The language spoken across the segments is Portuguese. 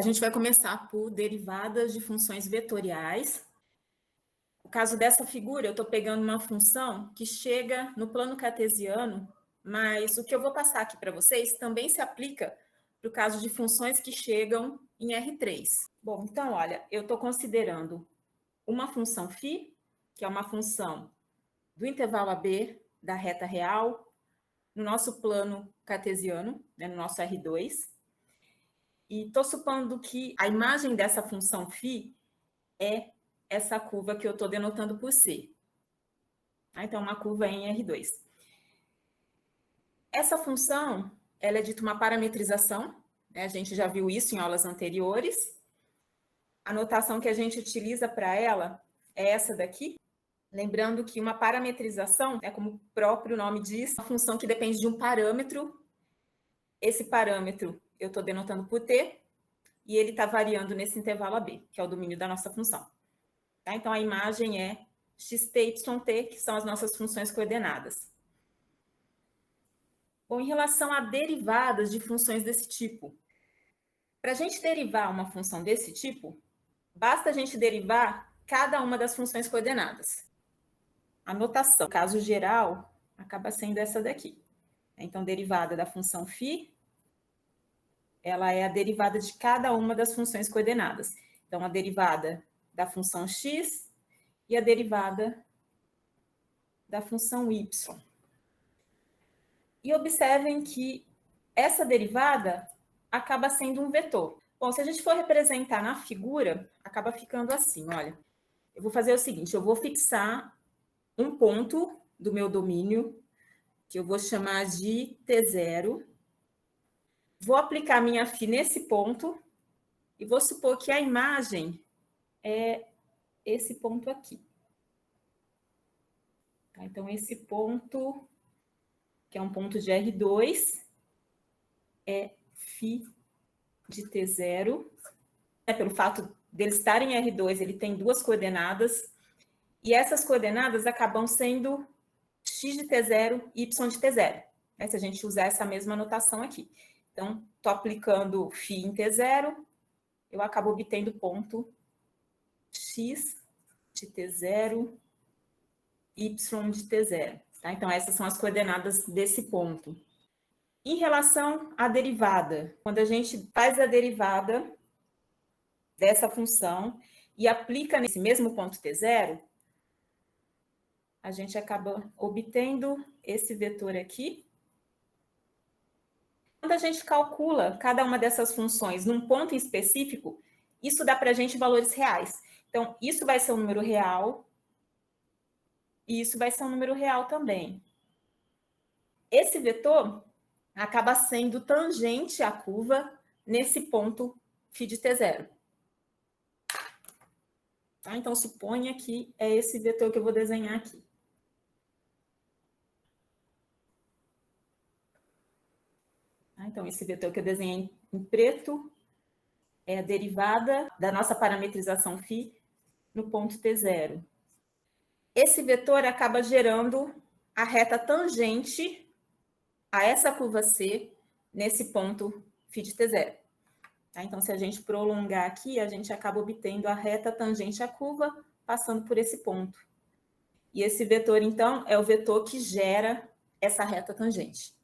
A gente vai começar por derivadas de funções vetoriais. No caso dessa figura, eu estou pegando uma função que chega no plano cartesiano, mas o que eu vou passar aqui para vocês também se aplica para o caso de funções que chegam em R3. Bom, então, olha, eu estou considerando uma função φ, que é uma função do intervalo AB da reta real, no nosso plano cartesiano, né, no nosso R2, e estou supondo que a imagem dessa função φ é essa curva que eu estou denotando por C. Então, uma curva em R2. Essa função, ela é dita uma parametrização, né? A gente já viu isso em aulas anteriores. A notação que a gente utiliza para ela é essa daqui. Lembrando que uma parametrização, né, como o próprio nome diz, é uma função que depende de um parâmetro. Esse parâmetro eu estou denotando por T, e ele está variando nesse intervalo AB, que é o domínio da nossa função. Tá? Então, a imagem é xt, yt, que são as nossas funções coordenadas. Bom, em relação a derivadas de funções desse tipo, para a gente derivar uma função desse tipo, basta a gente derivar cada uma das funções coordenadas. A notação, no caso geral, acaba sendo essa daqui. Então, derivada da função φ, ela é a derivada de cada uma das funções coordenadas. Então, a derivada da função x e a derivada da função y. E observem que essa derivada acaba sendo um vetor. Bom, se a gente for representar na figura, acaba ficando assim, olha. Eu vou fazer o seguinte, eu vou fixar um ponto do meu domínio, que eu vou chamar de T0. Vou aplicar minha φ nesse ponto e vou supor que a imagem é esse ponto aqui. Tá? Então, esse ponto, que é um ponto de R2, é φ de T0. Pelo fato dele estar em R2, ele tem duas coordenadas, e essas coordenadas acabam sendo x de T0 e y de T0, né, se a gente usar essa mesma notação aqui. Então, estou aplicando φ em T0, eu acabo obtendo ponto x de T0, y de T0. Tá? Então, essas são as coordenadas desse ponto. Em relação à derivada, quando a gente faz a derivada dessa função e aplica nesse mesmo ponto T0, a gente acaba obtendo esse vetor aqui. Quando a gente calcula cada uma dessas funções num ponto em específico, isso dá para a gente valores reais. Então, isso vai ser um número real e isso vai ser um número real também. Esse vetor acaba sendo tangente à curva nesse ponto φ de T0. Tá? Então, suponha que é esse vetor que eu vou desenhar aqui. Tá? Então, esse vetor que eu desenhei em preto é a derivada da nossa parametrização φ no ponto T0. Esse vetor acaba gerando a reta tangente a essa curva C nesse ponto φ de T0. Tá? Então, se a gente prolongar aqui, a gente acaba obtendo a reta tangente à curva passando por esse ponto. E esse vetor, então, é o vetor que gera essa reta tangente.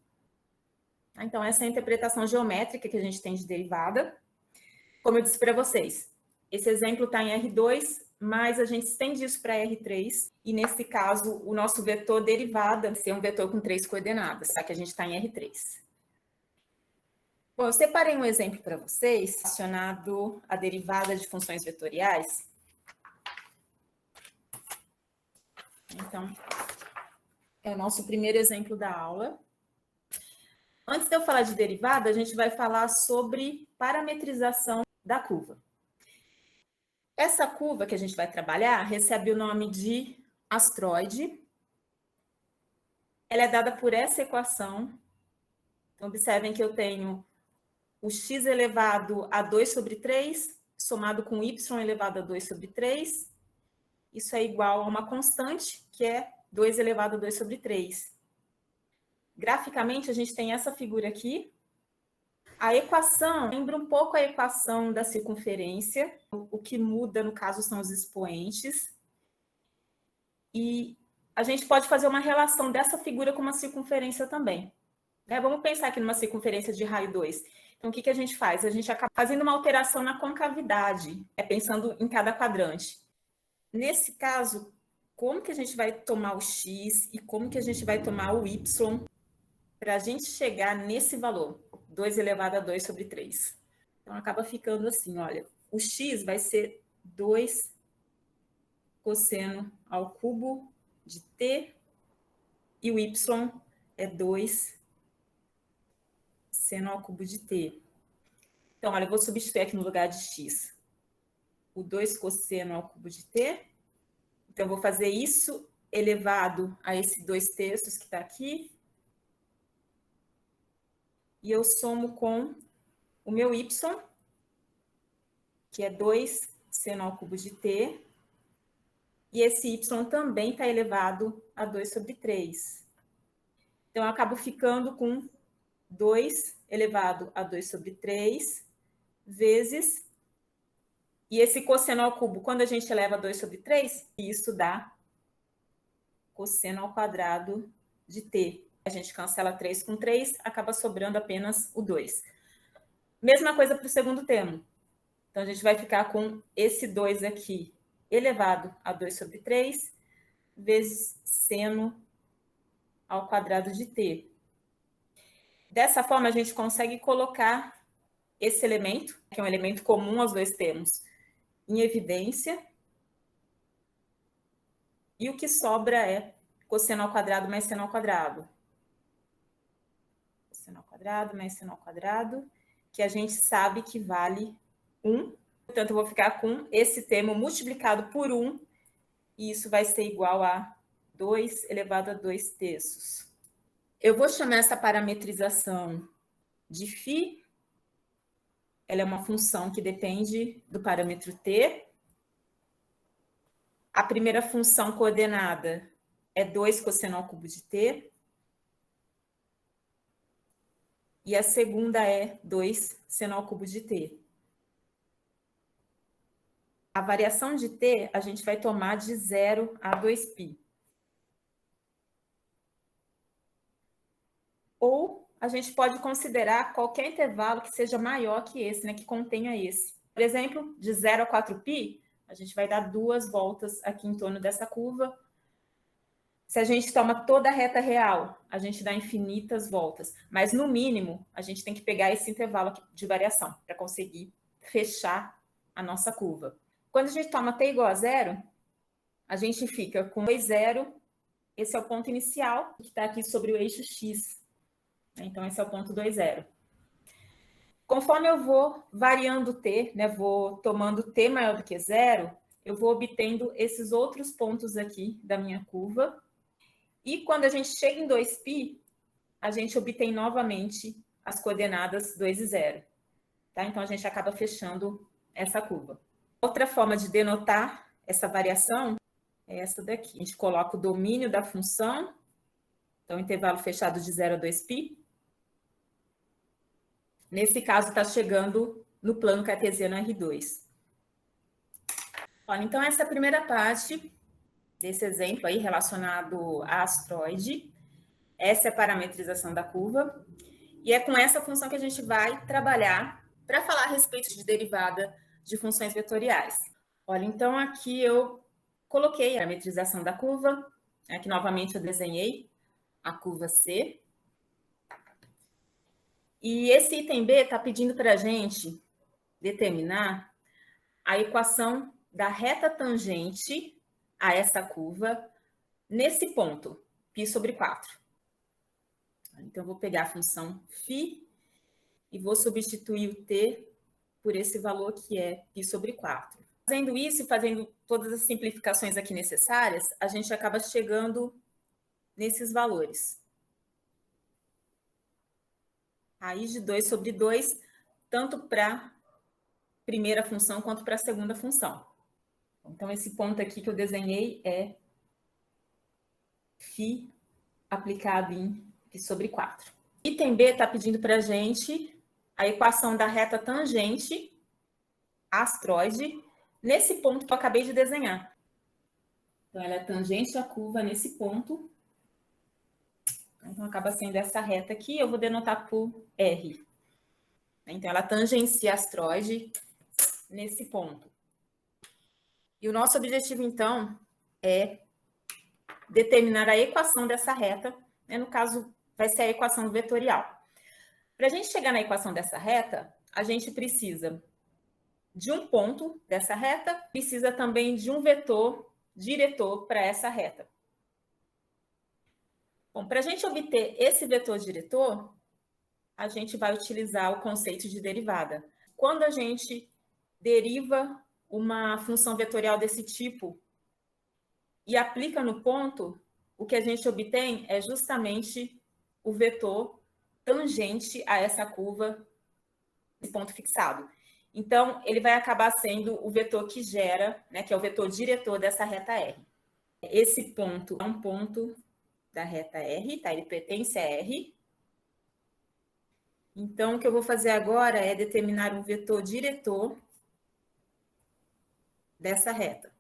Tá? Então, essa é a interpretação geométrica que a gente tem de derivada. Como eu disse para vocês, esse exemplo está em R2, mas a gente estende isso para R3, e nesse caso, o nosso vetor derivada vai ser um vetor com 3 coordenadas, tá? Que a gente está em R3. Bom, eu separei um exemplo para vocês, relacionado à derivada de funções vetoriais. Então, é o nosso primeiro exemplo da aula. Antes de eu falar de derivada, a gente vai falar sobre parametrização da curva. Essa curva que a gente vai trabalhar recebe o nome de astroide. Ela é dada por essa equação. Então, observem que eu tenho o x elevado a 2 sobre 3, somado com y elevado a 2 sobre 3. Isso é igual a uma constante, que é 2 elevado a 2 sobre 3. Graficamente, a gente tem essa figura aqui. A equação lembra um pouco a equação da circunferência. O que muda, no caso, são os expoentes. E a gente pode fazer uma relação dessa figura com uma circunferência também. Vamos pensar aqui numa circunferência de raio 2. Então, o que a gente faz? A gente acaba fazendo uma alteração na concavidade, pensando em cada quadrante. Nesse caso, como que a gente vai tomar o x e como que a gente vai tomar o y para a gente chegar nesse valor, 2 elevado a 2 sobre 3. Então, acaba ficando assim, olha, o x vai ser 2 cosseno ao cubo de t e o y é 2 seno ao cubo de t. Então, olha, eu vou substituir aqui no lugar de x o 2 cosseno ao cubo de t. Então, eu vou fazer isso elevado a esse 2/3 que está aqui. E eu somo com o meu y, que é 2 seno ao cubo de t. E esse y também está elevado a 2 sobre 3. Então, eu acabo ficando com 2 elevado a 2 sobre 3 vezes... E esse cosseno ao cubo, quando a gente eleva a 2 sobre 3, isso dá cosseno ao quadrado de t. A gente cancela 3 com 3, acaba sobrando apenas o 2. Mesma coisa para o segundo termo. Então, a gente vai ficar com esse 2 aqui elevado a 2 sobre 3 vezes seno ao quadrado de t. Dessa forma, a gente consegue colocar esse elemento, que é um elemento comum aos dois termos, em evidência. E o que sobra é cosseno ao quadrado mais seno ao quadrado. Cosseno ao quadrado mais seno ao quadrado, que a gente sabe que vale 1. Portanto, eu vou ficar com esse termo multiplicado por 1, e isso vai ser igual a 2 elevado a 2/3. Eu vou chamar essa parametrização de φ. Ela é uma função que depende do parâmetro t. A primeira função coordenada é 2 cosseno ao cubo de t. E a segunda é 2 seno ao cubo de t. A variação de t a gente vai tomar de 0 a 2π. Ou a gente pode considerar qualquer intervalo que seja maior que esse, né, que contenha esse. Por exemplo, de 0 a 4π, a gente vai dar 2 voltas aqui em torno dessa curva. Se a gente toma toda a reta real, a gente dá infinitas voltas. Mas, no mínimo, a gente tem que pegar esse intervalo aqui de variação para conseguir fechar a nossa curva. Quando a gente toma t igual a 0, a gente fica com 2, 0. Esse é o ponto inicial, que está aqui sobre o eixo x. Então, esse é o ponto 2, 0. Conforme eu vou variando t, né, vou tomando t maior do que 0, eu vou obtendo esses outros pontos aqui da minha curva. E quando a gente chega em 2π, a gente obtém novamente as coordenadas 2 e 0. Tá? Então, a gente acaba fechando essa curva. Outra forma de denotar essa variação é essa daqui. A gente coloca o domínio da função, então, intervalo fechado de 0 a 2π. Nesse caso, está chegando no plano cartesiano R2. Olha, então, essa é a primeira parte desse exemplo aí relacionado a asteroide. Essa é a parametrização da curva. E é com essa função que a gente vai trabalhar para falar a respeito de derivada de funções vetoriais. Olha, então aqui eu coloquei a parametrização da curva. Aqui novamente eu desenhei a curva C. E esse item B está pedindo para a gente determinar a equação da reta tangente a essa curva nesse ponto, π sobre 4. Então, eu vou pegar a função φ e vou substituir o t por esse valor que é π sobre 4. Fazendo isso e fazendo todas as simplificações aqui necessárias, a gente acaba chegando nesses valores. Raiz de 2 sobre 2, tanto para a primeira função quanto para a segunda função. Então, esse ponto aqui que eu desenhei é φ aplicado em π sobre 4. Item B está pedindo para a gente a equação da reta tangente astroide nesse ponto que eu acabei de desenhar. Então, ela é tangente à curva nesse ponto. Então, acaba sendo essa reta aqui, eu vou denotar por R. Então, ela tangencia a astroide nesse ponto. E o nosso objetivo, então, é determinar a equação dessa reta, né? No caso, vai ser a equação vetorial. Para a gente chegar na equação dessa reta, a gente precisa de um ponto dessa reta, precisa também de um vetor diretor para essa reta. Bom, para a gente obter esse vetor diretor, a gente vai utilizar o conceito de derivada. Quando a gente deriva uma função vetorial desse tipo e aplica no ponto, o que a gente obtém é justamente o vetor tangente a essa curva de ponto fixado. Então, ele vai acabar sendo o vetor que gera, né, que é o vetor diretor dessa reta R. Esse ponto é um ponto da reta R, tá? Ele pertence a R. Então, o que eu vou fazer agora é determinar um vetor diretor dessa reta.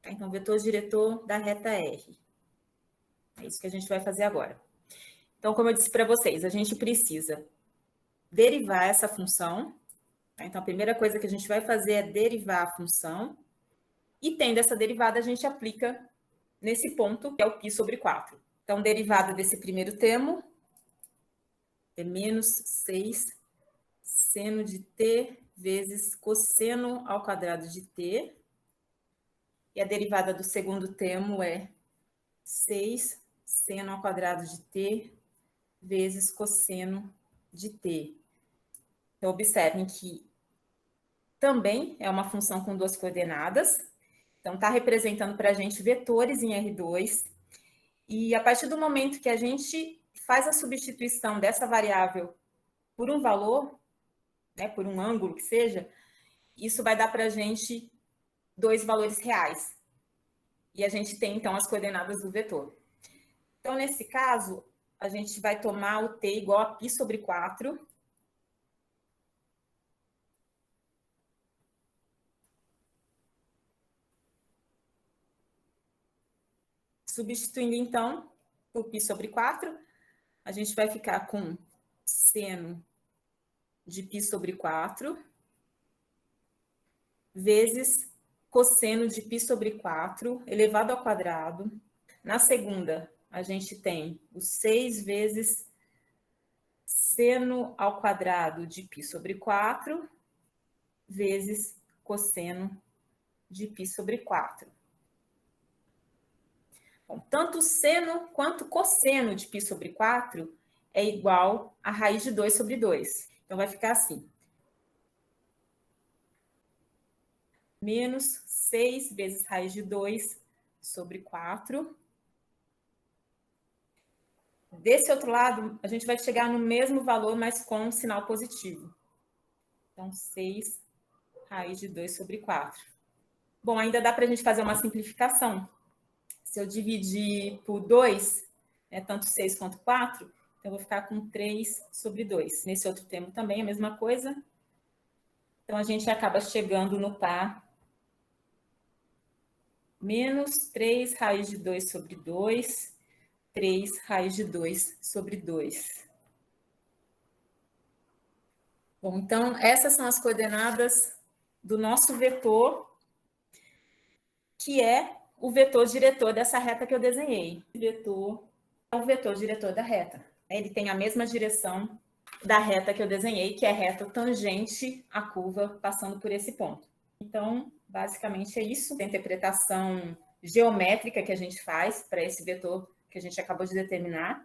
Tá? Então, vetor diretor da reta R. É isso que a gente vai fazer agora. Então, como eu disse para vocês, a gente precisa derivar essa função. Tá? Então, a primeira coisa que a gente vai fazer é derivar a função. E tendo essa derivada, a gente aplica nesse ponto, que é o π sobre 4. Então, derivada desse primeiro termo é menos 6 seno de t vezes cosseno ao quadrado de t. E a derivada do segundo termo é 6 seno ao quadrado de t vezes cosseno de t. Então, observem que também é uma função com duas coordenadas. Então, está representando para a gente vetores em R2. E a partir do momento que a gente faz a substituição dessa variável por um valor, né, por um ângulo que seja, isso vai dar para a gente dois valores reais. E a gente tem, então, as coordenadas do vetor. Então, nesse caso, a gente vai tomar o t igual a π sobre 4. Substituindo, então, por π sobre 4, a gente vai ficar com seno de π sobre 4 vezes cosseno de π sobre 4 elevado ao quadrado. Na segunda, a gente tem o 6 vezes seno ao quadrado de π sobre 4 vezes cosseno de π sobre 4. Bom, tanto seno quanto cosseno de π sobre 4 é igual a raiz de 2 sobre 2. Então, vai ficar assim. Menos 6 vezes raiz de 2 sobre 4. Desse outro lado, a gente vai chegar no mesmo valor, mas com um sinal positivo. Então, 6 raiz de 2 sobre 4. Bom, ainda dá para a gente fazer uma simplificação. Se eu dividir por 2, tanto 6 quanto 4, então eu vou ficar com 3 sobre 2. Nesse outro termo também a mesma coisa. Então, a gente acaba chegando no par menos 3 raiz de 2 sobre 2, 3 raiz de 2 sobre 2. Bom, então, essas são as coordenadas do nosso vetor, que é o vetor diretor dessa reta que eu desenhei. O vetor é o vetor diretor da reta. Ele tem a mesma direção da reta que eu desenhei, que é a reta tangente à curva, passando por esse ponto. Então, basicamente é isso. A interpretação geométrica que a gente faz para esse vetor que a gente acabou de determinar.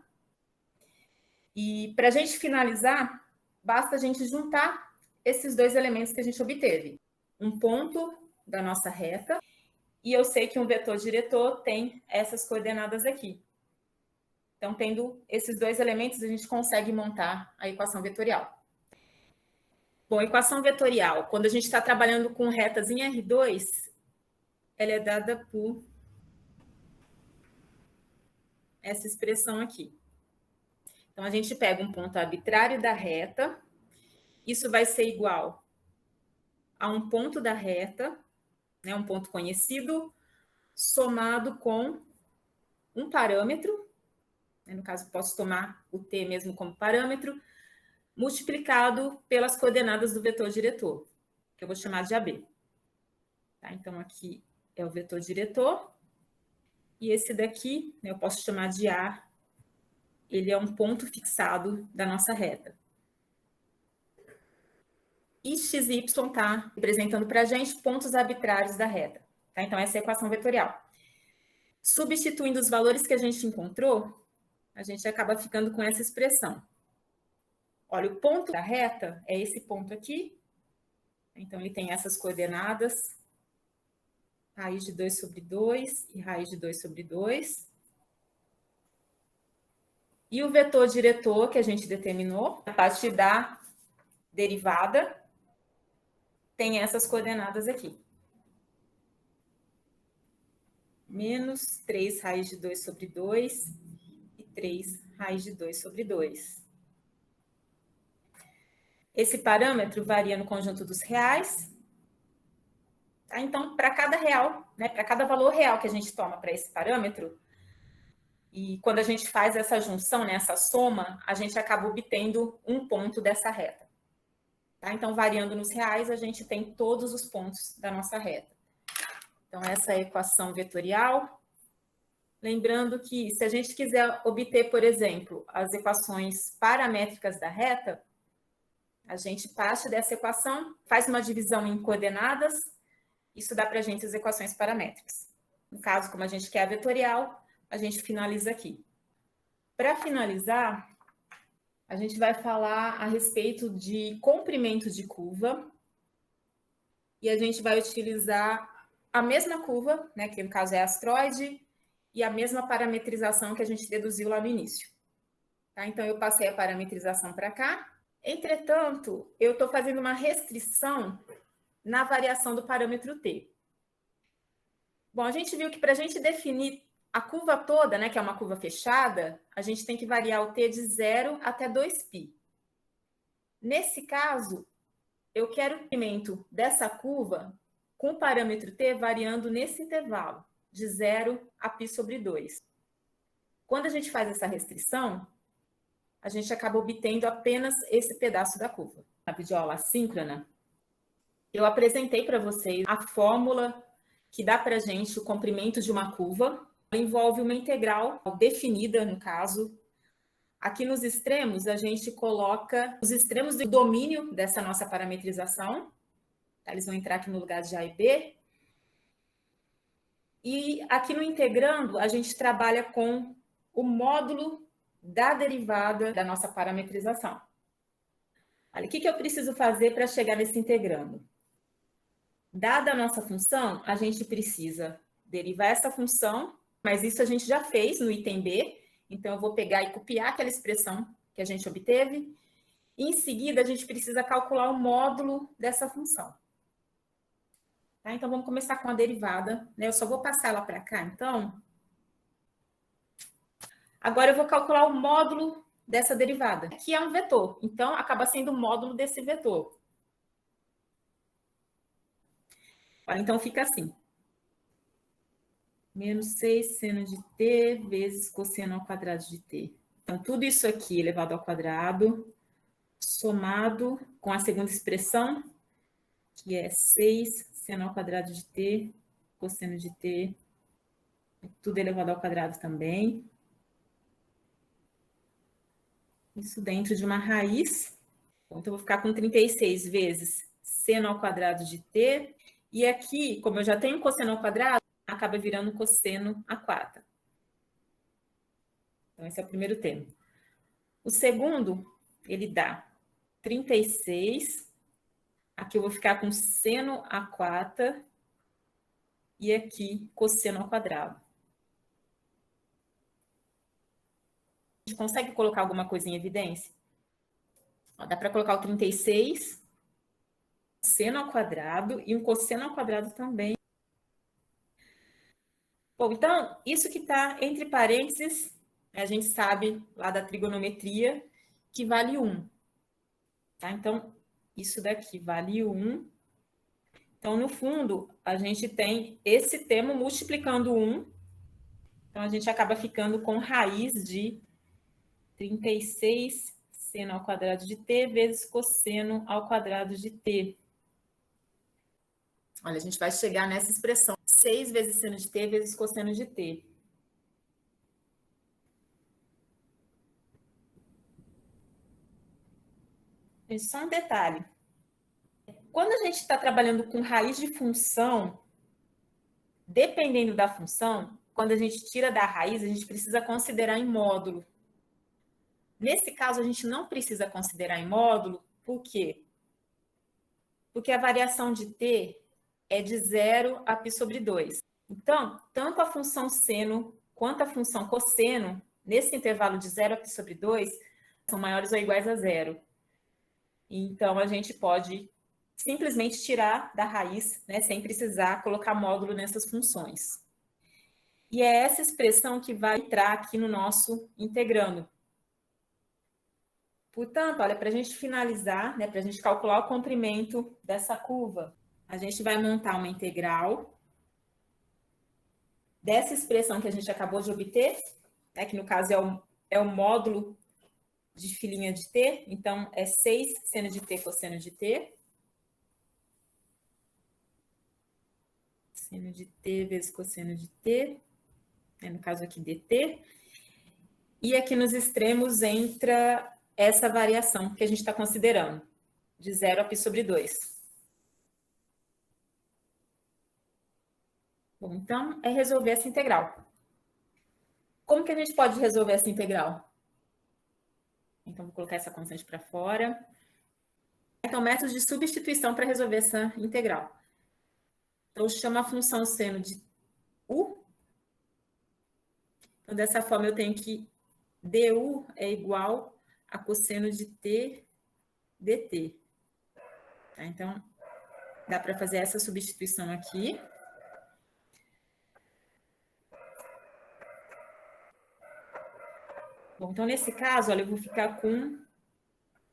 E para a gente finalizar, basta a gente juntar esses dois elementos que a gente obteve. Um ponto da nossa reta, e eu sei que um vetor diretor tem essas coordenadas aqui. Então, tendo esses dois elementos, a gente consegue montar a equação vetorial. Bom, a equação vetorial, quando a gente está trabalhando com retas em R2, ela é dada por essa expressão aqui. Então, a gente pega um ponto arbitrário da reta Isso vai ser igual a um ponto da reta, né, um ponto conhecido, somado com um parâmetro, né, no caso, posso tomar o t mesmo como parâmetro, multiplicado pelas coordenadas do vetor diretor, que eu vou chamar de AB. Tá? Então, aqui é o vetor diretor, e esse daqui, né, eu posso chamar de A, ele é um ponto fixado da nossa reta. E x e y está representando para a gente pontos arbitrários da reta. Tá? Então, essa é a equação vetorial. Substituindo os valores que a gente encontrou, a gente acaba ficando com essa expressão. Olha, o ponto da reta é esse ponto aqui. Então, ele tem essas coordenadas, raiz de 2 sobre 2 e raiz de 2 sobre 2. E o vetor diretor que a gente determinou, a partir da derivada, tem essas coordenadas aqui. Menos 3 raiz de 2 sobre 2 e 3 raiz de 2 sobre 2. Esse parâmetro varia no conjunto dos reais. Tá? Então, para cada real, né, para cada valor real que a gente toma para esse parâmetro, e quando a gente faz essa junção, né, essa soma, a gente acaba obtendo um ponto dessa reta. Tá? Então, variando nos reais, a gente tem todos os pontos da nossa reta. Então, essa é a equação vetorial. Lembrando que, se a gente quiser obter, por exemplo, as equações paramétricas da reta, a gente parte dessa equação, faz uma divisão em coordenadas, isso dá para a gente as equações paramétricas. No caso, como a gente quer a vetorial, a gente finaliza aqui. Para finalizar, a gente vai falar a respeito de comprimento de curva, e a gente vai utilizar a mesma curva, né, que no caso é a astroide, e a mesma parametrização que a gente deduziu lá no início. Tá? Então, eu passei a parametrização para cá. Entretanto, eu estou fazendo uma restrição na variação do parâmetro t. Bom, a gente viu que para a gente definir a curva toda, né, que é uma curva fechada, a gente tem que variar o t de 0 até 2π. Nesse caso, eu quero o comprimento dessa curva com o parâmetro t variando nesse intervalo, de 0 a π sobre 2. Quando a gente faz essa restrição, a gente acaba obtendo apenas esse pedaço da curva. Na videoaula assíncrona, eu apresentei para vocês a fórmula que dá para a gente o comprimento de uma curva. Ela envolve uma integral definida, no caso. Aqui nos extremos, a gente coloca os extremos do domínio dessa nossa parametrização. Eles vão entrar aqui no lugar de A e B. E aqui no integrando, a gente trabalha com o módulo da derivada da nossa parametrização. Olha, o que eu preciso fazer para chegar nesse integrando? Dada a nossa função, a gente precisa derivar essa função, mas isso a gente já fez no item B, então eu vou pegar e copiar aquela expressão que a gente obteve, e em seguida a gente precisa calcular o módulo dessa função. Tá? Então vamos começar com a derivada, né? Eu só vou passar ela para cá, então. Agora eu vou calcular o módulo dessa derivada, que é um vetor, então acaba sendo o módulo desse vetor. Então fica assim. Menos 6 seno de t vezes cosseno ao quadrado de t. Então, tudo isso aqui elevado ao quadrado, somado com a segunda expressão, que é 6 seno ao quadrado de t, cosseno de t, tudo elevado ao quadrado também. Isso dentro de uma raiz. Então, eu vou ficar com 36 vezes seno ao quadrado de t. E aqui, como eu já tenho cosseno ao quadrado, acaba virando cosseno à quarta. Então, esse é o primeiro termo. O segundo, ele dá 36. Aqui eu vou ficar com seno à quarta. E aqui, cosseno ao quadrado. A gente consegue colocar alguma coisa em evidência? Ó, dá para colocar o 36, seno ao quadrado e um cosseno ao quadrado também. Bom, então, isso que está entre parênteses, a gente sabe lá da trigonometria que vale 1. Tá? Então, isso daqui vale 1. Então, no fundo, a gente tem esse termo multiplicando 1. Então, a gente acaba ficando com raiz de 36 seno ao quadrado de t vezes cosseno ao quadrado de t. Olha, a gente vai chegar nessa expressão, 6 vezes seno de t vezes cosseno de t. Gente, só um detalhe. Quando a gente está trabalhando com raiz de função, dependendo da função, quando a gente tira da raiz, a gente precisa considerar em módulo. Nesse caso, a gente não precisa considerar em módulo, por quê? Porque a variação de t é de 0 a π sobre 2. Então, tanto a função seno quanto a função cosseno, nesse intervalo de 0 a π sobre 2, são maiores ou iguais a 0. Então, a gente pode simplesmente tirar da raiz, né, sem precisar colocar módulo nessas funções. E é essa expressão que vai entrar aqui no nosso integrando. Portanto, olha, para a gente finalizar, né, para a gente calcular o comprimento dessa curva, a gente vai montar uma integral dessa expressão que a gente acabou de obter, né, que no caso é o módulo de filinha de t, então é 6 seno de t cosseno de t. Seno de t vezes cosseno de t, né, no caso aqui dt. E aqui nos extremos entra essa variação que a gente está considerando, de 0 a π sobre 2. Bom, então, é resolver essa integral. Como que a gente pode resolver essa integral? Então, vou colocar essa constante para fora. Então, método de substituição para resolver essa integral. Então, eu chamo a função seno de u. Então, dessa forma, eu tenho que du é igual a cosseno de t dt. Tá? Então, dá para fazer essa substituição aqui. Bom, então, nesse caso, olha, eu vou ficar com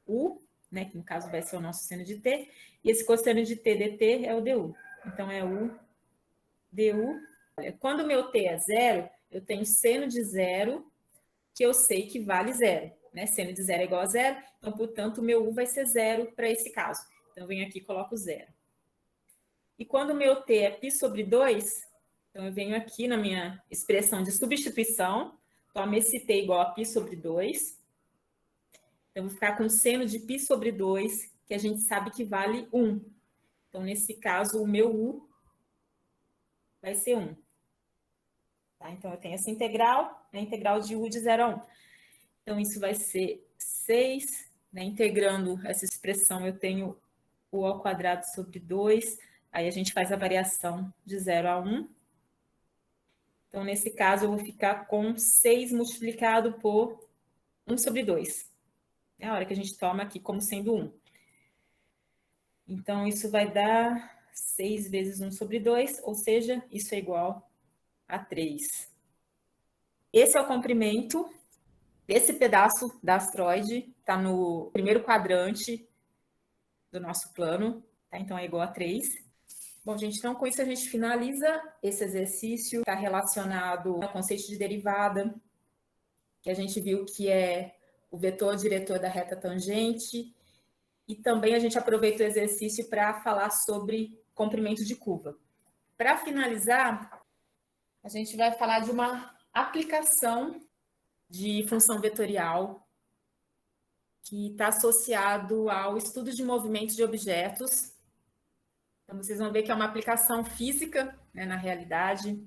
u, né, que no caso vai ser o nosso seno de t, e esse cosseno de t dt é o du. Então, é u du. Quando o meu t é 0, eu tenho seno de 0, que eu sei que vale 0. Né? Seno de 0 é igual a 0, então, portanto, o meu u vai ser 0 para esse caso. Então, eu venho aqui e coloco 0. E quando o meu t é π sobre 2, então eu venho aqui na minha expressão de substituição, tomo esse t igual a π sobre 2. Então, eu vou ficar com seno de π sobre 2, que a gente sabe que vale 1. Então, nesse caso, o meu u vai ser 1. Tá? Então, eu tenho essa integral, a integral de u de 0 a 1. Então, isso vai ser 6, né? Integrando essa expressão, eu tenho u ao quadrado sobre 2, aí a gente faz a variação de 0 a 1. Então, nesse caso, eu vou ficar com 6 multiplicado por 1 sobre 2. É a hora que a gente toma aqui como sendo 1. Então, isso vai dar 6 vezes 1 sobre 2, ou seja, isso é igual a 3. Esse é o comprimento. Esse pedaço da asteroide está no primeiro quadrante do nosso plano, tá? Então é igual a 3. Bom, gente, então com isso a gente finaliza esse exercício. Está relacionado ao conceito de derivada, que a gente viu que é o vetor diretor da reta tangente. E também a gente aproveita o exercício para falar sobre comprimento de curva. Para finalizar, a gente vai falar de uma aplicação de função vetorial que está associado ao estudo de movimentos de objetos. Então, vocês vão ver que é uma aplicação física, né, na realidade.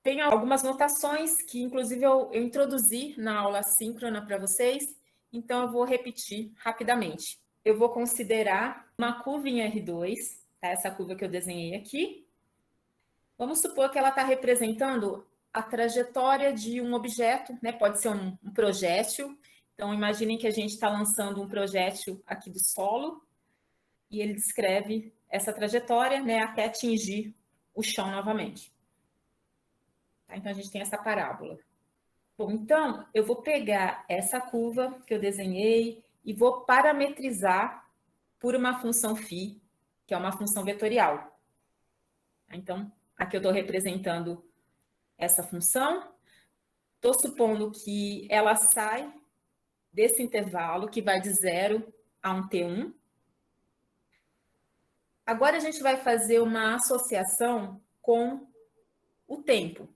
Tem algumas notações que, inclusive, eu introduzi na aula síncrona para vocês, então eu vou repetir rapidamente. Eu vou considerar uma curva em R2, tá? Essa curva que eu desenhei aqui. Vamos supor que ela está representando a trajetória de um objeto, né? Pode ser um projétil. Então, imaginem que a gente está lançando um projétil aqui do solo e ele descreve essa trajetória, né, até atingir o chão novamente. Tá? Então, a gente tem essa parábola. Bom, então, eu vou pegar essa curva que eu desenhei e vou parametrizar por uma função φ, que é uma função vetorial. Então, aqui eu estou representando essa função, estou supondo que ela sai desse intervalo, que vai de 0 a um T1. Agora a gente vai fazer uma associação com o tempo.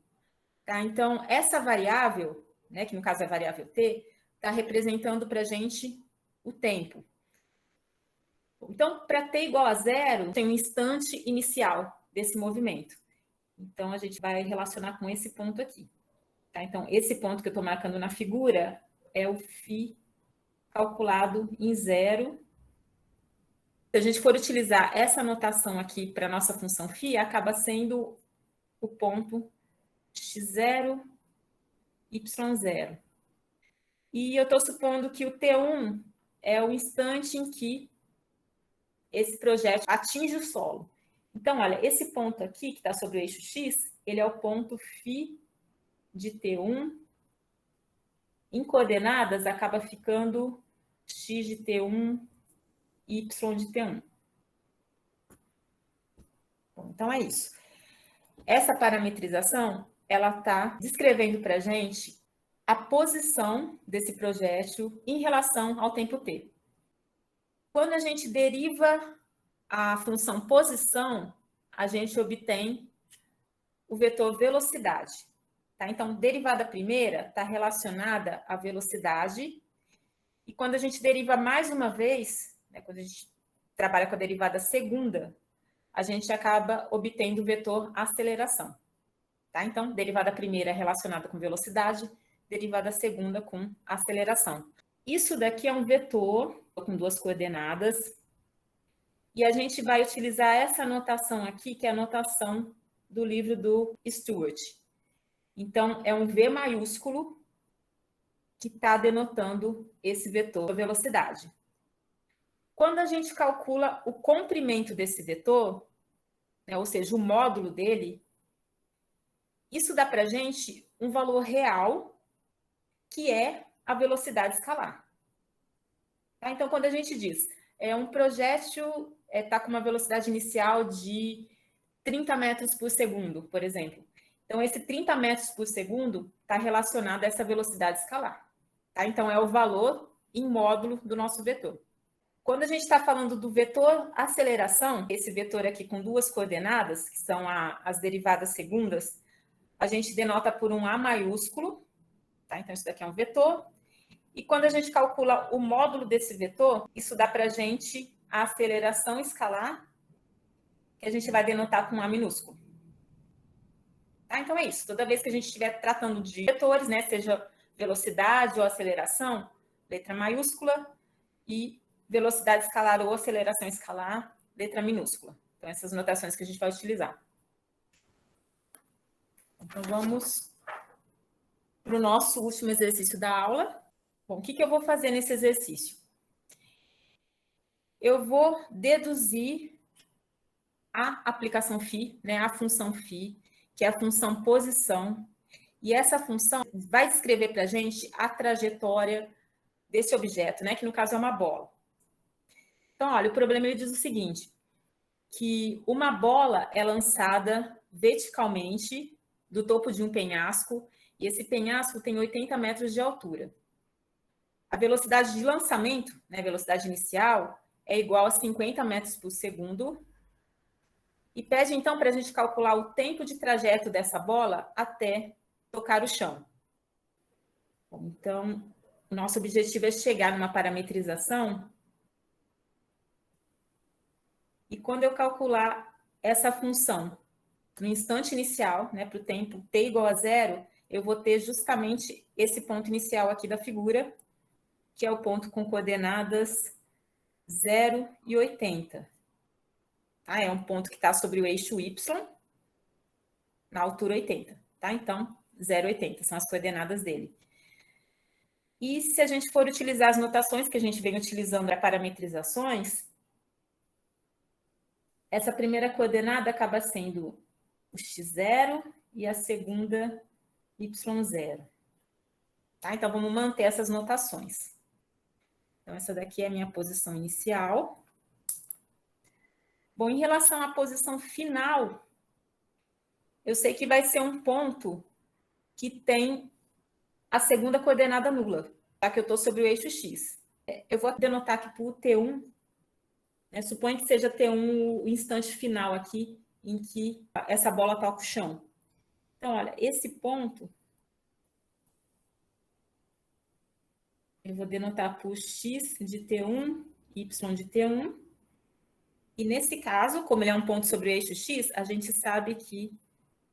Tá? Então, essa variável, né, que no caso é a variável t, está representando para a gente o tempo. Então, para t igual a 0, tem um instante inicial desse movimento. Então, a gente vai relacionar com esse ponto aqui. Tá? Então, esse ponto que eu estou marcando na figura é o φ calculado em 0. Se a gente for utilizar essa notação aqui para a nossa função φ, acaba sendo o ponto x0, y0. E eu estou supondo que o T1 é o instante em que esse projétil atinge o solo. Então, olha, esse ponto aqui, que está sobre o eixo x, ele é o ponto φ de T1. Em coordenadas, acaba ficando x de T1, y de T1. Bom, então, é isso. Essa parametrização, ela está descrevendo para a gente a posição desse projétil em relação ao tempo t. Quando a gente deriva a função posição, a gente obtém o vetor velocidade. Tá? Então, derivada primeira está relacionada à velocidade. E quando a gente deriva mais uma vez, né, quando a gente trabalha com a derivada segunda, a gente acaba obtendo o vetor aceleração. Tá? Então, derivada primeira é relacionada com velocidade, derivada segunda com aceleração. Isso daqui é um vetor com duas coordenadas, e a gente vai utilizar essa notação aqui, que é a notação do livro do Stewart. Então, é um V maiúsculo que está denotando esse vetor velocidade. Quando a gente calcula o comprimento desse vetor, né, ou seja, o módulo dele, isso dá para a gente um valor real, que é a velocidade escalar. Tá? Então, quando a gente diz um projétil está com uma velocidade inicial de 30 metros por segundo, por exemplo. Então, esse 30 metros por segundo está relacionado a essa velocidade escalar. Tá? Então, é o valor em módulo do nosso vetor. Quando a gente está falando do vetor aceleração, esse vetor aqui com duas coordenadas, que são as derivadas segundas, a gente denota por um A maiúsculo. Tá? Então, isso daqui é um vetor. E quando a gente calcula o módulo desse vetor, isso dá para a gente a aceleração escalar, que a gente vai denotar com um A minúsculo. Tá? Então é isso. Toda vez que a gente estiver tratando de vetores, né, seja velocidade ou aceleração, letra maiúscula, e velocidade escalar ou aceleração escalar, letra minúscula. Então, essas notações que a gente vai utilizar. Então, vamos para o nosso último exercício da aula. Bom, o que eu vou fazer nesse exercício? Eu vou deduzir a aplicação φ, né, a função φ, que é a função posição, e essa função vai descrever para a gente a trajetória desse objeto, né, que no caso é uma bola. Então, olha, o problema ele diz o seguinte, que uma bola é lançada verticalmente do topo de um penhasco, e esse penhasco tem 80 metros de altura. A velocidade de lançamento, né, velocidade inicial, é igual a 50 metros por segundo, e pede, então, para a gente calcular o tempo de trajeto dessa bola até tocar o chão. Bom, então, o nosso objetivo é chegar numa parametrização, e quando eu calcular essa função no instante inicial, né, para o tempo t igual a 0, eu vou ter justamente esse ponto inicial aqui da figura, que é o ponto com coordenadas 0 e 80. Tá? É um ponto que está sobre o eixo y, na altura 80. Tá? Então, 0 e 80 são as coordenadas dele. E se a gente for utilizar as notações que a gente vem utilizando para parametrizações, essa primeira coordenada acaba sendo o x0 e a segunda y0. Tá? Então, vamos manter essas notações. Então, essa daqui é a minha posição inicial. Bom, em relação à posição final, eu sei que vai ser um ponto que tem a segunda coordenada nula, já que eu estou sobre o eixo x. Eu vou denotar aqui por T1, né? Suponha que seja T1 o instante final aqui, em que essa bola toca o chão. Então, olha, esse ponto, eu vou denotar por x de T1, y de T1. E nesse caso, como ele é um ponto sobre o eixo x, a gente sabe que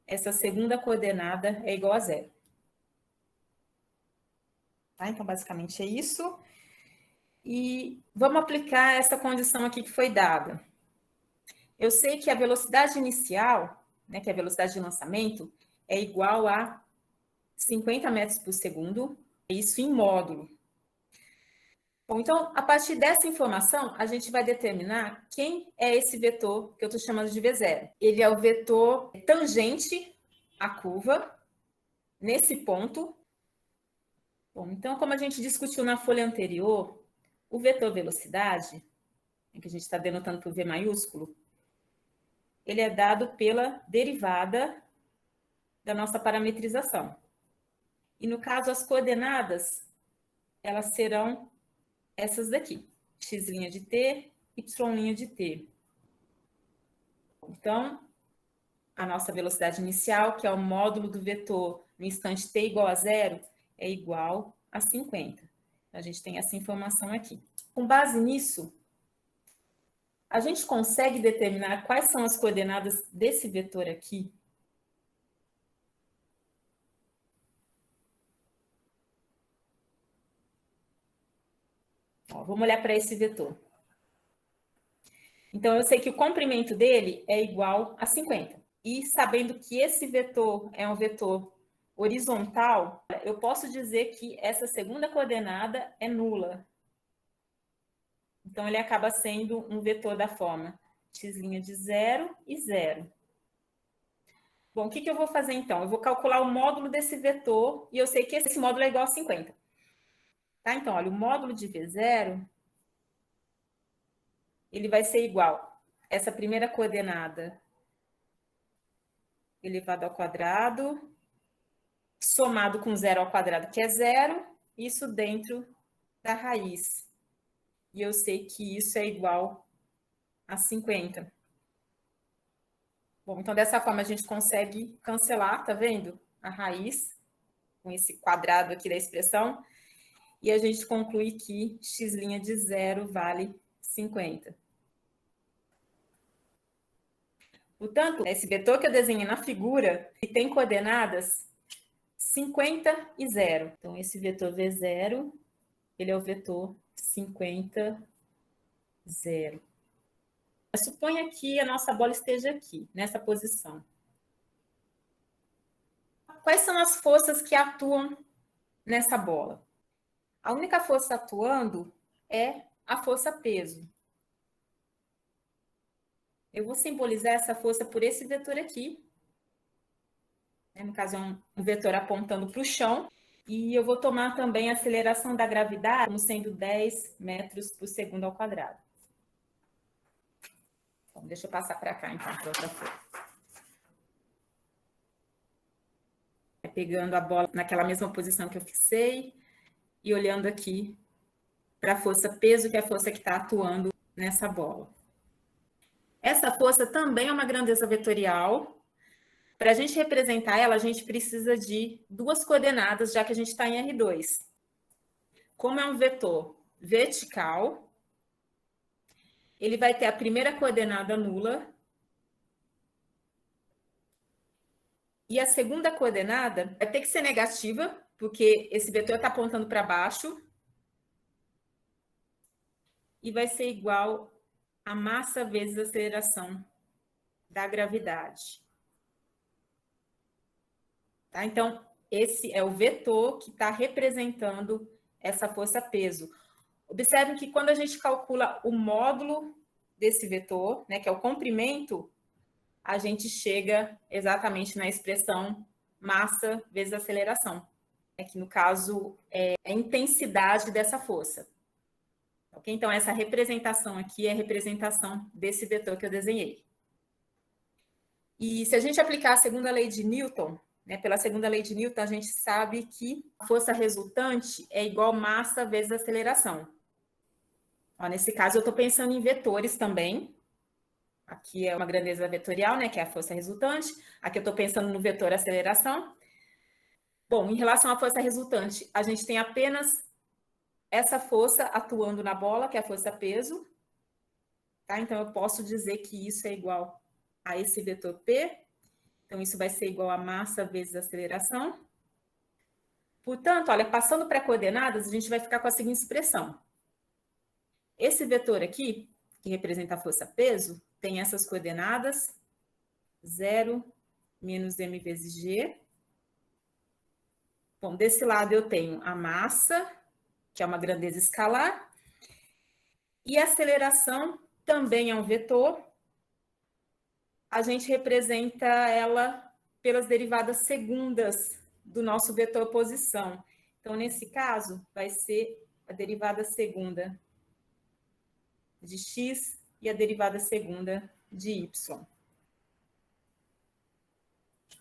essa segunda coordenada é igual a zero. Tá? Então, basicamente é isso. E vamos aplicar essa condição aqui que foi dada. Eu sei que a velocidade inicial, né, que é a velocidade de lançamento, é igual a 50 metros por segundo, isso em módulo. Bom, então, a partir dessa informação, a gente vai determinar quem é esse vetor que eu estou chamando de V0. Ele é o vetor tangente à curva, nesse ponto. Bom, então, como a gente discutiu na folha anterior, o vetor velocidade, que a gente está denotando por V maiúsculo, ele é dado pela derivada da nossa parametrização. E no caso, as coordenadas, elas serão essas daqui, x' de t, y' de t. Então, a nossa velocidade inicial, que é o módulo do vetor no instante t igual a zero, é igual a 50. A gente tem essa informação aqui. Com base nisso, a gente consegue determinar quais são as coordenadas desse vetor aqui? Ó, vamos olhar para esse vetor. Então, eu sei que o comprimento dele é igual a 50. E sabendo que esse vetor é um vetor horizontal, eu posso dizer que essa segunda coordenada é nula. Então, ele acaba sendo um vetor da forma x' de 0 e 0. Bom, o que eu vou fazer então? Eu vou calcular o módulo desse vetor e eu sei que esse módulo é igual a 50. Tá? Então, olha, o módulo de V0, ele vai ser igual a essa primeira coordenada elevado ao quadrado, somado com 0 ao quadrado, que é 0, isso dentro da raiz. E eu sei que isso é igual a 50. Bom, então dessa forma a gente consegue cancelar, tá vendo? A raiz, com esse quadrado aqui da expressão, e a gente conclui que x' de 0 vale 50. Portanto, esse vetor que eu desenhei na figura, ele tem coordenadas 50 e 0. Então, esse vetor V0, ele é o vetor 50, 0. Suponha que a nossa bola esteja aqui, nessa posição. Quais são as forças que atuam nessa bola? A única força atuando é a força peso. Eu vou simbolizar essa força por esse vetor aqui. No caso, é um vetor apontando para o chão. E eu vou tomar também a aceleração da gravidade como sendo 10 metros por segundo ao quadrado. Então, deixa eu passar para cá, então, para outra força. Pegando a bola naquela mesma posição que eu fixei e olhando aqui para a força peso, que é a força que está atuando nessa bola. Essa força também é uma grandeza vetorial. Para a gente representar ela, a gente precisa de duas coordenadas, já que a gente está em R2. Como é um vetor vertical, ele vai ter a primeira coordenada nula e a segunda coordenada vai ter que ser negativa, porque esse vetor está apontando para baixo, e vai ser igual a massa vezes a aceleração da gravidade. Tá? Então, esse é o vetor que está representando essa força peso. Observem que quando a gente calcula o módulo desse vetor, né, que é o comprimento, a gente chega exatamente na expressão massa vezes aceleração, que no caso é a intensidade dessa força. Ok? Então, essa representação aqui é a representação desse vetor que eu desenhei. E se a gente aplicar a segunda lei de Newton, né, pela segunda lei de Newton, a gente sabe que a força resultante é igual massa vezes aceleração. Ó, nesse caso, eu estou pensando em vetores também. Aqui é uma grandeza vetorial, né, que é a força resultante. Aqui eu estou pensando no vetor aceleração. Bom, em relação à força resultante, a gente tem apenas essa força atuando na bola, que é a força peso. Tá? Então, eu posso dizer que isso é igual a esse vetor P. Então, isso vai ser igual a massa vezes aceleração. Portanto, olha, passando para coordenadas, a gente vai ficar com a seguinte expressão. Esse vetor aqui, que representa a força peso, tem essas coordenadas, 0, menos m vezes g. Bom, desse lado eu tenho a massa, que é uma grandeza escalar, e a aceleração também é um vetor. A gente representa ela pelas derivadas segundas do nosso vetor posição. Então, nesse caso, vai ser a derivada segunda de x e a derivada segunda de y.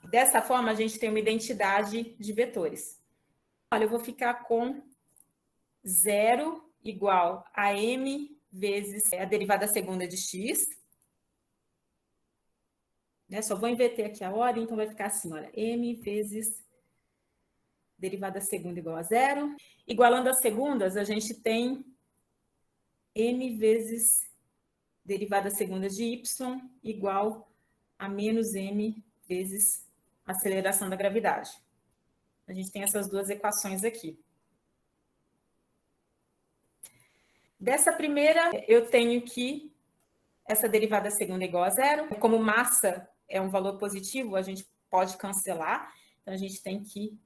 Dessa forma, a gente tem uma identidade de vetores. Olha, eu vou ficar com 0 igual a m vezes a derivada segunda de x. Né? Só vou inverter aqui a ordem, então vai ficar assim, olha, m vezes derivada segunda igual a 0. Igualando as segundas, a gente tem m vezes derivada segunda de y igual a menos m vezes a aceleração da gravidade. A gente tem essas duas equações aqui. Dessa primeira, eu tenho que essa derivada segunda é igual a 0. Como massa é um valor positivo, a gente pode cancelar. Então, a gente tem que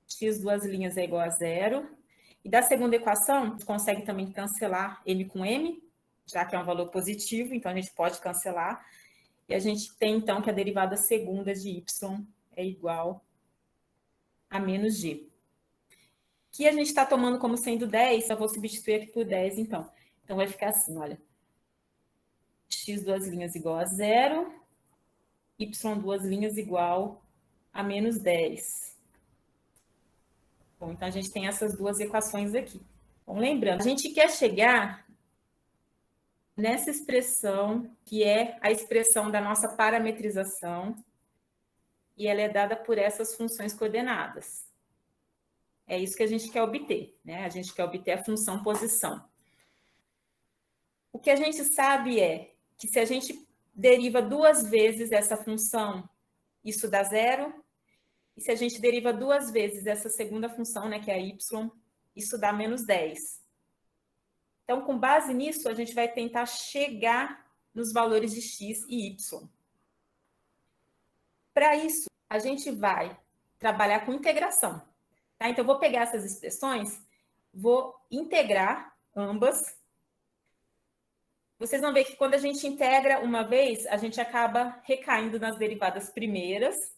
x duas linhas é igual a 0. E da segunda equação, a gente consegue também cancelar m com m, já que é um valor positivo, então a gente pode cancelar. E a gente tem, então, que a derivada segunda de y é igual a menos g. Que a gente está tomando como sendo 10, eu vou substituir aqui por 10, então. Então, vai ficar assim, olha. X duas linhas igual a 0, y duas linhas igual a menos 10. Bom, então a gente tem essas duas equações aqui. Bom, lembrando, a gente quer chegar nessa expressão, que é a expressão da nossa parametrização, e ela é dada por essas funções coordenadas. É isso que a gente quer obter, né? A gente quer obter a função posição. O que a gente sabe é que se a gente deriva duas vezes essa função, isso dá 0. E se a gente deriva duas vezes essa segunda função, né, que é a y, isso dá menos 10. Então, com base nisso, a gente vai tentar chegar nos valores de x e y. Para isso, a gente vai trabalhar com integração. Tá? Então, eu vou pegar essas expressões, vou integrar ambas. Vocês vão ver que quando a gente integra uma vez, a gente acaba recaindo nas derivadas primeiras,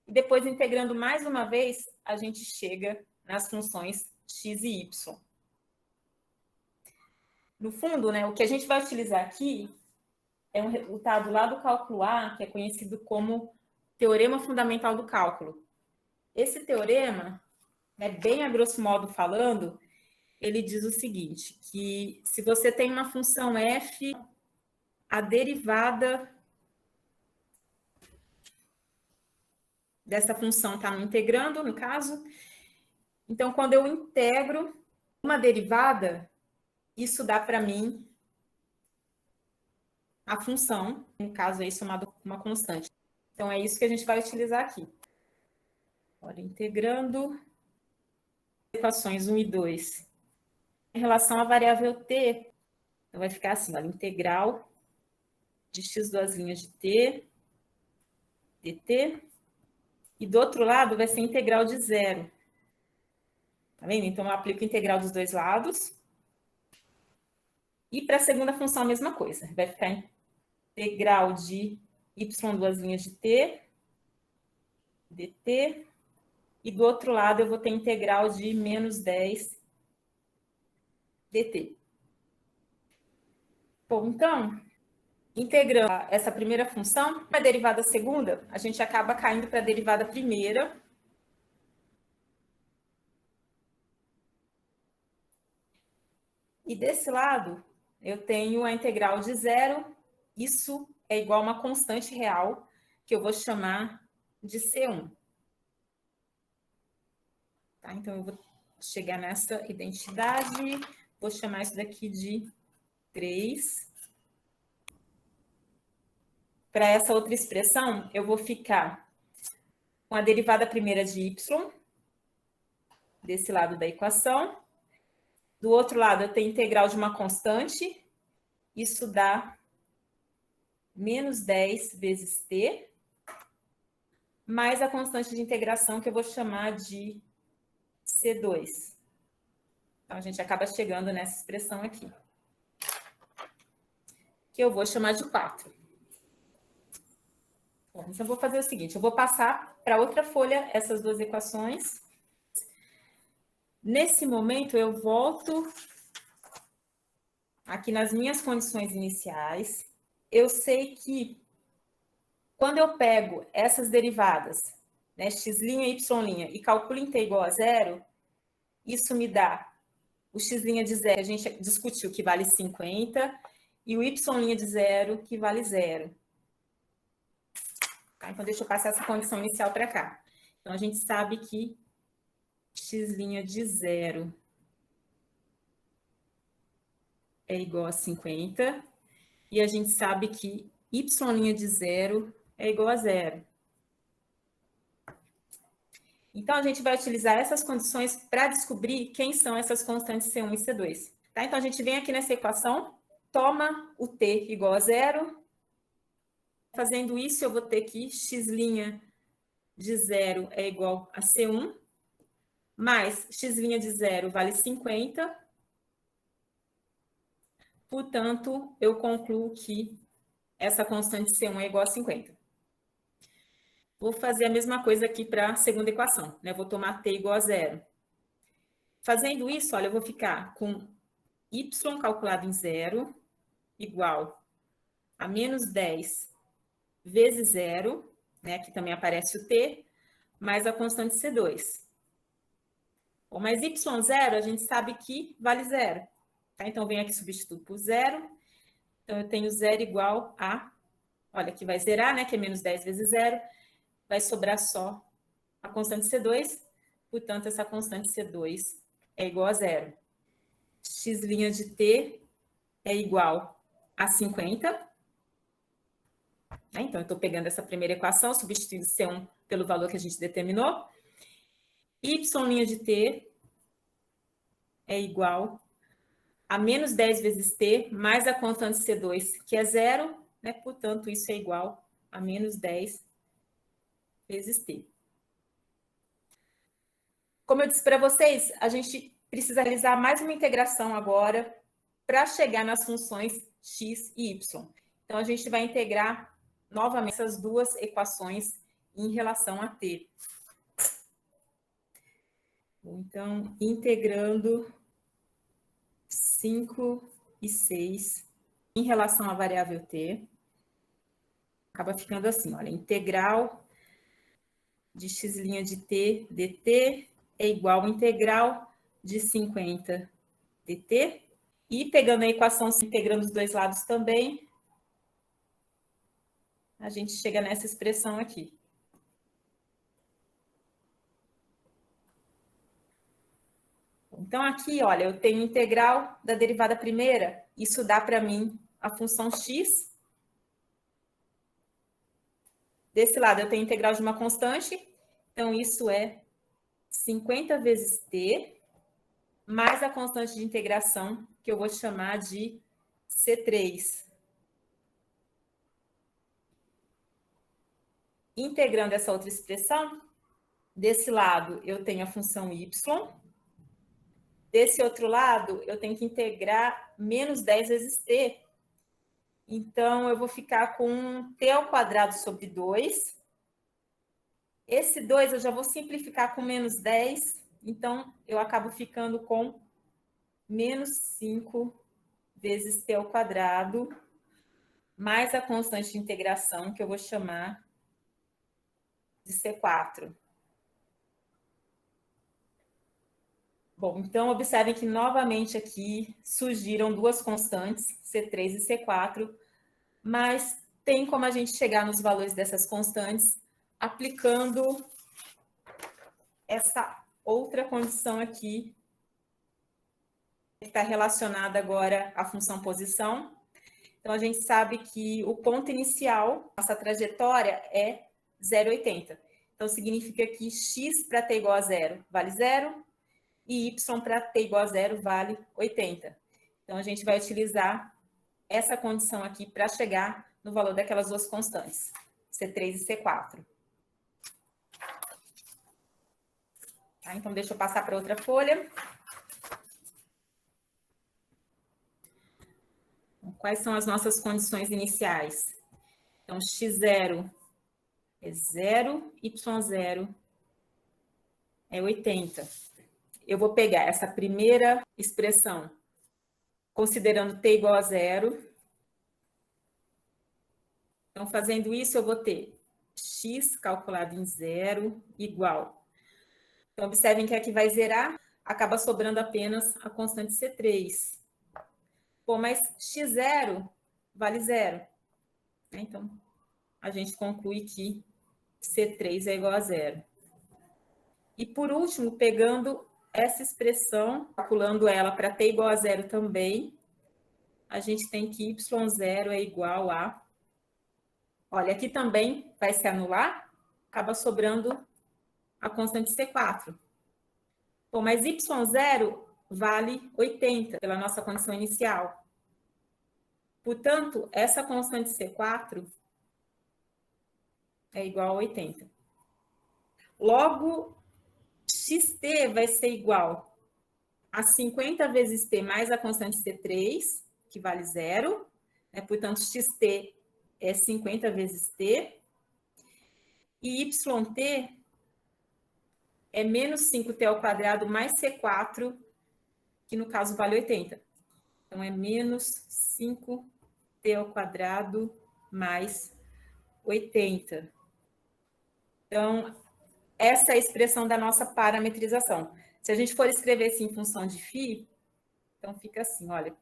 e depois, integrando mais uma vez, a gente chega nas funções x e y. No fundo, né, o que a gente vai utilizar aqui é um resultado lá do cálculo A, que é conhecido como teorema fundamental do cálculo. Esse teorema, né, bem a grosso modo falando, ele diz o seguinte, que se você tem uma função f, a derivada dessa função está no integrando, no caso. Então, quando eu integro uma derivada, isso dá para mim a função, no caso aí somado com uma constante. Então, é isso que a gente vai utilizar aqui. Olha, integrando equações 1 e 2. Em relação à variável t, então vai ficar assim, olha, integral de x duas linhas de t, dt, e do outro lado vai ser integral de 0. Tá vendo? Então, eu aplico integral dos dois lados. E para a segunda função, a mesma coisa. Vai ficar integral de y duas linhas de t, dt, e do outro lado eu vou ter integral de menos 10 dt. Bom, então, integrando essa primeira função, a derivada segunda, a gente acaba caindo para a derivada primeira. E desse lado, eu tenho a integral de zero, isso é igual a uma constante real, que eu vou chamar de C1. Tá? Então, eu vou chegar nessa identidade, vou chamar isso daqui de 3. Para essa outra expressão, eu vou ficar com a derivada primeira de y, desse lado da equação. Do outro lado, eu tenho integral de uma constante, isso dá menos 10 vezes t, mais a constante de integração, que eu vou chamar de C2. Então, a gente acaba chegando nessa expressão aqui, que eu vou chamar de 4. Bom, então, eu vou fazer o seguinte, eu vou passar para outra folha essas duas equações. Nesse momento, eu volto aqui nas minhas condições iniciais. Eu sei que quando eu pego essas derivadas, né, x', y', e calculo em t igual a zero, isso me dá o x' de zero, a gente discutiu, que vale 50, e o y' de zero, que vale 0. Tá? Então, deixa eu passar essa condição inicial para cá. Então, a gente sabe que x' de zero é igual a 50, e a gente sabe que y' de zero é igual a 0. Então, a gente vai utilizar essas condições para descobrir quem são essas constantes C1 e C2. Tá? Então, a gente vem aqui nessa equação, toma o t igual a 0. Fazendo isso, eu vou ter que x' de 0 é igual a C1, mais x' de 0 vale 50. Portanto, eu concluo que essa constante C1 é igual a 50. Vou fazer a mesma coisa aqui para a segunda equação, né? Vou tomar t igual a 0. Fazendo isso, olha, eu vou ficar com y calculado em 0 igual a menos 10 vezes 0, né? Aqui também aparece o t, mais a constante C2. Bom, mas y0 a gente sabe que vale 0. Tá? Então, eu venho aqui substituo por 0. Então, eu tenho 0 igual a... Olha, aqui vai zerar, né? Que é menos 10 vezes 0. Vai sobrar só a constante C2. Portanto, essa constante C2 é igual a 0. X' de t é igual a 50. Então, eu estou pegando essa primeira equação, substituindo C1 pelo valor que a gente determinou. Y' de t é igual a menos 10 vezes t, mais a constante C2, que é 0, né? Portanto, isso é igual a menos 10 vezes t. Como eu disse para vocês, a gente precisa realizar mais uma integração agora para chegar nas funções x e y. Então, a gente vai integrar novamente essas duas equações em relação a t. Então, integrando 5 e 6 em relação à variável t, acaba ficando assim, olha, integral de x' de t dt é igual a integral de 50 dt. E pegando a equação, integrando os dois lados também, a gente chega nessa expressão aqui. Então, aqui, olha, eu tenho integral da derivada primeira, isso dá para mim a função x. Desse lado, eu tenho integral de uma constante, então isso é 50 vezes t, mais a constante de integração, que eu vou chamar de C3. Integrando essa outra expressão, desse lado eu tenho a função y, desse outro lado eu tenho que integrar menos 10 vezes t. Então, eu vou ficar com t ao quadrado sobre 2. Esse 2 eu já vou simplificar com menos 10, então eu acabo ficando com menos 5 vezes t ao quadrado, mais a constante de integração, que eu vou chamar de C4. Bom, então, observem que, novamente, aqui surgiram duas constantes, C3 e C4, mas tem como a gente chegar nos valores dessas constantes aplicando essa outra condição aqui, que está relacionada agora à função posição. Então, a gente sabe que o ponto inicial, nossa trajetória, é 0,80. Então, significa que x para t igual a 0 vale 0, e y para t igual a 0 vale 80. Então, a gente vai utilizar essa condição aqui para chegar no valor daquelas duas constantes, C3 e C4. Tá? Então, deixa eu passar para outra folha. Quais são as nossas condições iniciais? Então, x0 é 0, y0 é 80. Eu vou pegar essa primeira expressão, considerando t igual a 0. Então, fazendo isso, eu vou ter x calculado em 0 igual. Então, observem que aqui vai zerar, acaba sobrando apenas a constante C3. Bom, mas x0 vale 0. Então, a gente conclui que C3 é igual a 0. E, por último, pegando essa expressão, calculando ela para t igual a 0 também, a gente tem que y0 é igual a... Olha, aqui também vai se anular, acaba sobrando a constante C4. Bom, mas y0 vale 80 pela nossa condição inicial. Portanto, essa constante C4 é igual a 80. Logo, xt vai ser igual a 50 vezes t mais a constante C3, que vale 0. Portanto, xt é 50 vezes t. E yt é menos 5t ao quadrado mais C4, que no caso vale 80. Então, é menos 5t ao quadrado mais 80. Então, essa é a expressão da nossa parametrização. Se a gente for escrever isso em função de φ, então fica assim, olha.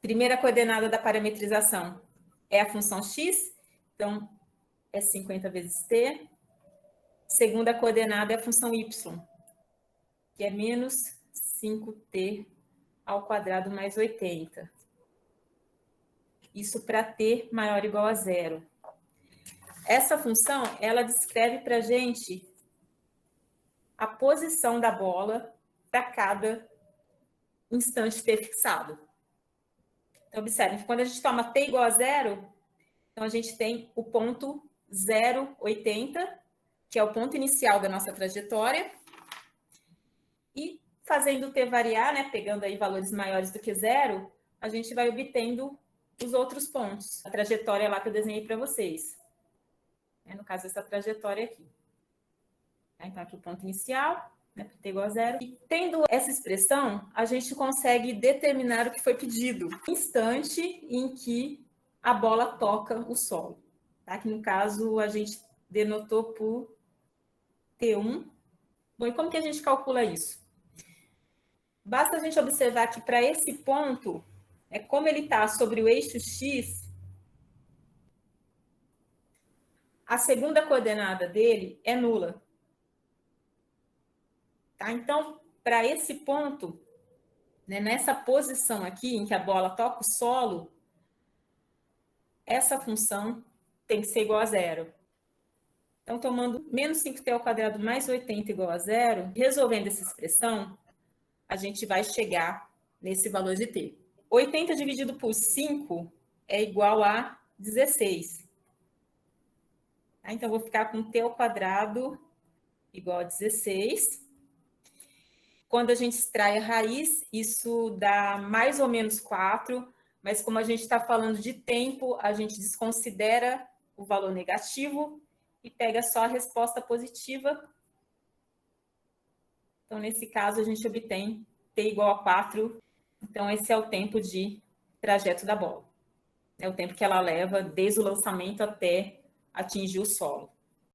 Primeira coordenada da parametrização é a função x, então é 50 vezes t. Segunda coordenada é a função y, que é menos 5t ao quadrado mais 80. Isso para t maior ou igual a 0. Essa função, ela descreve para a gente a posição da bola para cada instante t fixado. Então, observem que quando a gente toma t igual a 0, então a gente tem o ponto 0,80, que é o ponto inicial da nossa trajetória, e fazendo o t variar, pegando aí valores maiores do que 0, a gente vai obtendo os outros pontos, a trajetória lá que eu desenhei para vocês. No caso, essa trajetória aqui. Então, aqui o ponto inicial, para t igual a 0. E tendo essa expressão, a gente consegue determinar o que foi pedido. Instante em que a bola toca o solo. Tá? Que no caso, a gente denotou por T1. Bom, e como que a gente calcula isso? Basta a gente observar que para esse ponto, como ele está sobre o eixo X, a segunda coordenada dele é nula. Tá? Então, para esse ponto, nessa posição aqui, em que a bola toca o solo, essa função tem que ser igual a 0. Então, tomando menos 5t ao quadrado mais 80 igual a 0, resolvendo essa expressão, a gente vai chegar nesse valor de t. 80 dividido por 5 é igual a 16. Tá? Então, vou ficar com t ao quadrado igual a 16. Quando a gente extrai a raiz, isso dá mais ou menos 4, mas como a gente está falando de tempo, a gente desconsidera o valor negativo e pega só a resposta positiva. Então, nesse caso, a gente obtém t igual a 4. Então, esse é o tempo de trajeto da bola. É o tempo que ela leva desde o lançamento até atingir o solo.